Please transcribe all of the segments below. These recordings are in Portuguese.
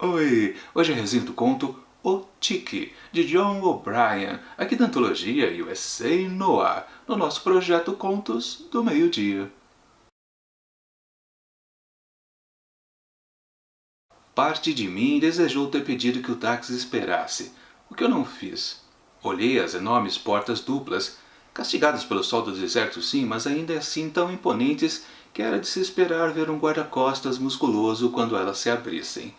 Oi, hoje é a resenha do conto O Tique, de John O'Brien, aqui da antologia USA Noir, no nosso projeto Contos do Meio-Dia. Parte de mim desejou ter pedido que o táxi esperasse, o que eu não fiz. Olhei as enormes portas duplas, castigadas pelo sol do deserto sim, mas ainda assim tão imponentes que era de se esperar ver um guarda-costas musculoso quando elas se abrissem.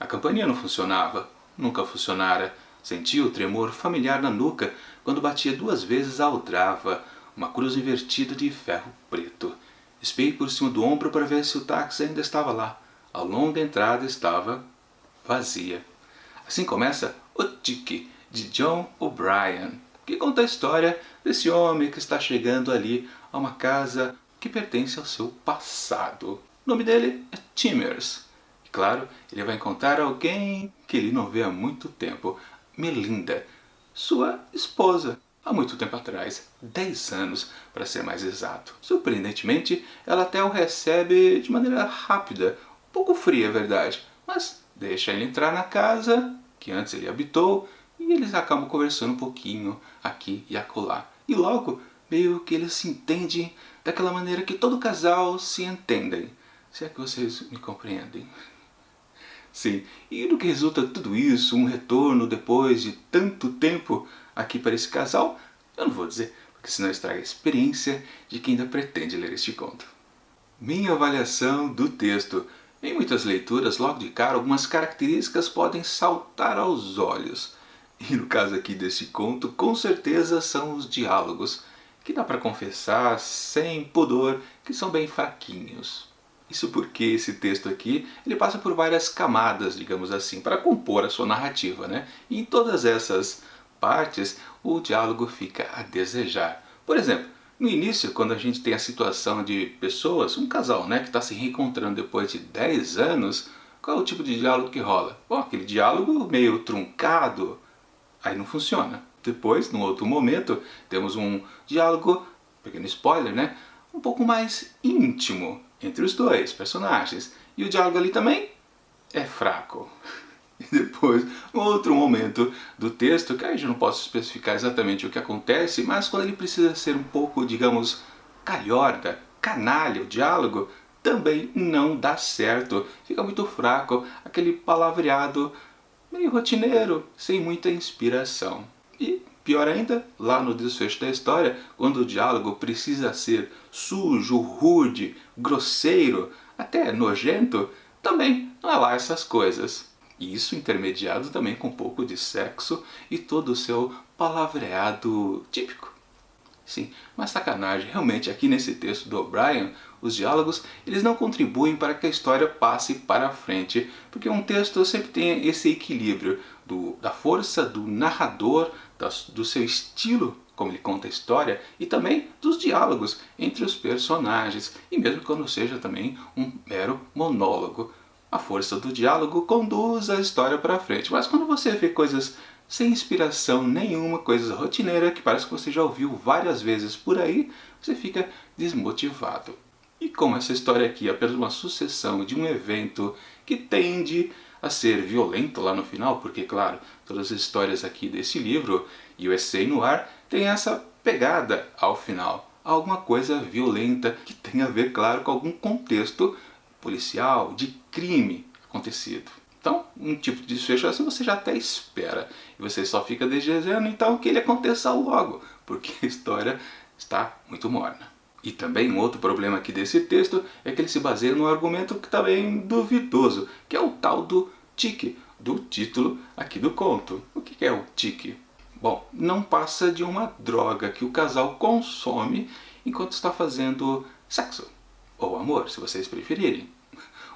A campainha não funcionava, nunca funcionara. Senti o tremor familiar na nuca quando batia 2 vezes a aldrava, uma cruz invertida de ferro preto. Espiei por cima do ombro para ver se o táxi ainda estava lá. A longa entrada estava vazia. Assim começa O Tique, de John O'Brien, que conta a história desse homem que está chegando ali a uma casa que pertence ao seu passado. O nome dele é Timmers. E claro, ele vai encontrar alguém que ele não vê há muito tempo, Melinda, sua esposa. Há muito tempo atrás, 10 anos para ser mais exato. Surpreendentemente, ela até o recebe de maneira rápida, um pouco fria, é verdade, mas deixa ele entrar na casa que antes ele habitou e eles acabam conversando um pouquinho aqui e acolá. E logo, meio que eles se entendem daquela maneira que todo casal se entendem. Se é que vocês me compreendem. Sim, e do que resulta tudo isso, um retorno depois de tanto tempo aqui para esse casal, eu não vou dizer, porque senão estraga a experiência de quem ainda pretende ler este conto. Minha avaliação do texto. Em muitas leituras, logo de cara, algumas características podem saltar aos olhos. E no caso aqui desse conto, com certeza são os diálogos, que dá para confessar, sem pudor, que são bem fraquinhos. Isso porque esse texto aqui, ele passa por várias camadas, digamos assim, para compor a sua narrativa, né? E em todas essas partes, o diálogo fica a desejar. Por exemplo, no início, quando a gente tem a situação de pessoas, um casal, né, que está se reencontrando depois de 10 anos, qual é o tipo de diálogo que rola? Bom, aquele diálogo meio truncado, aí não funciona. Depois, num outro momento, temos um diálogo, pequeno spoiler, né, um pouco mais íntimo entre os dois personagens. E o diálogo ali também é fraco. E depois, um outro momento do texto, que aí já não posso especificar exatamente o que acontece, mas quando ele precisa ser um pouco, digamos, calhorda, canalha, o diálogo, também não dá certo. Fica muito fraco, aquele palavreado meio rotineiro, sem muita inspiração. E, pior ainda, lá no desfecho da história, quando o diálogo precisa ser sujo, rude, grosseiro, até nojento, também não é lá essas coisas. E isso intermediado também com um pouco de sexo e todo o seu palavreado típico. Sim, mas sacanagem, realmente aqui nesse texto do O'Brien, os diálogos, eles não contribuem para que a história passe para frente, porque um texto sempre tem esse equilíbrio da força do narrador, do seu estilo, como ele conta a história, e também dos diálogos entre os personagens, e mesmo quando seja também um mero monólogo. A força do diálogo conduz a história para frente, mas quando você vê coisas sem inspiração nenhuma, coisas rotineiras que parece que você já ouviu várias vezes por aí, você fica desmotivado. E como essa história aqui é apenas uma sucessão de um evento que tende a ser violento lá no final, porque claro, todas as histórias aqui desse livro, USA Noir, tem essa pegada ao final. Alguma coisa violenta que tem a ver, claro, com algum contexto policial, de crime acontecido. Então, um tipo de desfecho assim você já até espera. E você só fica desejando então que ele aconteça logo, porque a história está muito morna. E também um outro problema aqui desse texto é que ele se baseia num argumento que está bem duvidoso, que é o tal do tique, do título aqui do conto. O que é o tique? Bom, não passa de uma droga que o casal consome enquanto está fazendo sexo. Ou amor, se vocês preferirem.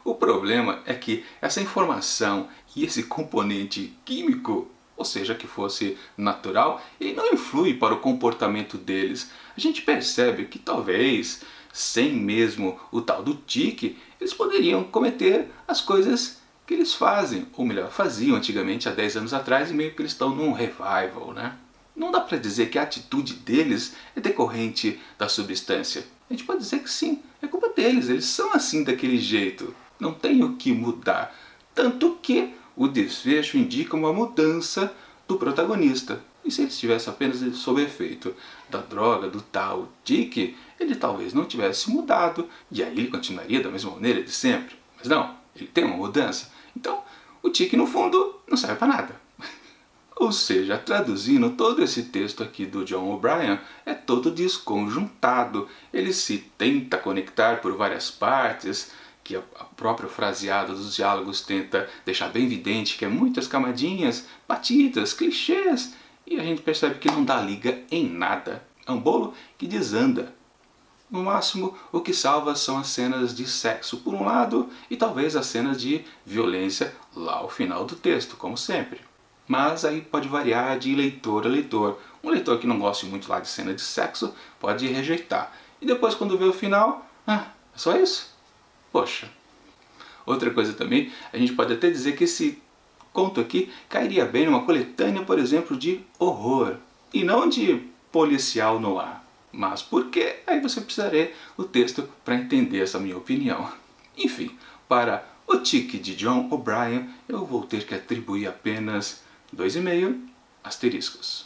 O problema é que essa informação e esse componente químico, ou seja, que fosse natural, ele não influi para o comportamento deles. A gente percebe que talvez, sem mesmo o tal do tique, eles poderiam cometer as coisas que eles fazem, ou melhor, faziam antigamente há 10 anos atrás e meio que eles estão num revival, né? Não dá para dizer que a atitude deles é decorrente da substância. A gente pode dizer que sim, é culpa deles, eles são assim daquele jeito. Não tem o que mudar. Tanto que o desfecho indica uma mudança do protagonista. E se ele estivesse apenas sob efeito da droga, do tal tique, ele talvez não tivesse mudado, e aí ele continuaria da mesma maneira de sempre. Mas não, ele tem uma mudança. Então, o tique no fundo não serve para nada. Ou seja, traduzindo, todo esse texto aqui do John O'Brien é todo desconjuntado. Ele se tenta conectar por várias partes, que a própria fraseada dos diálogos tenta deixar bem evidente que é muitas camadinhas, batidas, clichês, e a gente percebe que não dá liga em nada. É um bolo que desanda. No máximo, o que salva são as cenas de sexo por um lado e talvez as cenas de violência lá ao final do texto, como sempre. Mas aí pode variar de leitor a leitor. Um leitor que não goste muito lá de cena de sexo pode rejeitar. E depois, quando vê o final, é só isso? Poxa. Outra coisa também, a gente pode até dizer que esse conto aqui cairia bem numa coletânea, por exemplo, de horror. E não de policial noir. Mas por quê? Aí você precisaria o texto para entender essa minha opinião. Enfim, para o tique de John O'Brien, eu vou ter que atribuir apenas 2,5 asteriscos.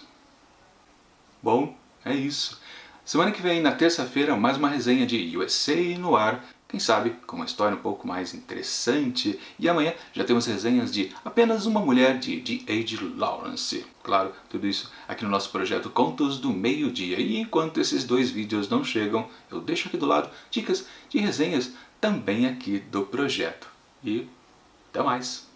Bom, é isso. Semana que vem, na terça-feira, mais uma resenha de USA no ar. Quem sabe com uma história um pouco mais interessante. E amanhã já temos resenhas de Apenas uma Mulher, de D.H. Lawrence. Claro, tudo isso aqui no nosso projeto Contos do Meio-Dia. E enquanto esses 2 vídeos não chegam, eu deixo aqui do lado dicas de resenhas também aqui do projeto. E até mais!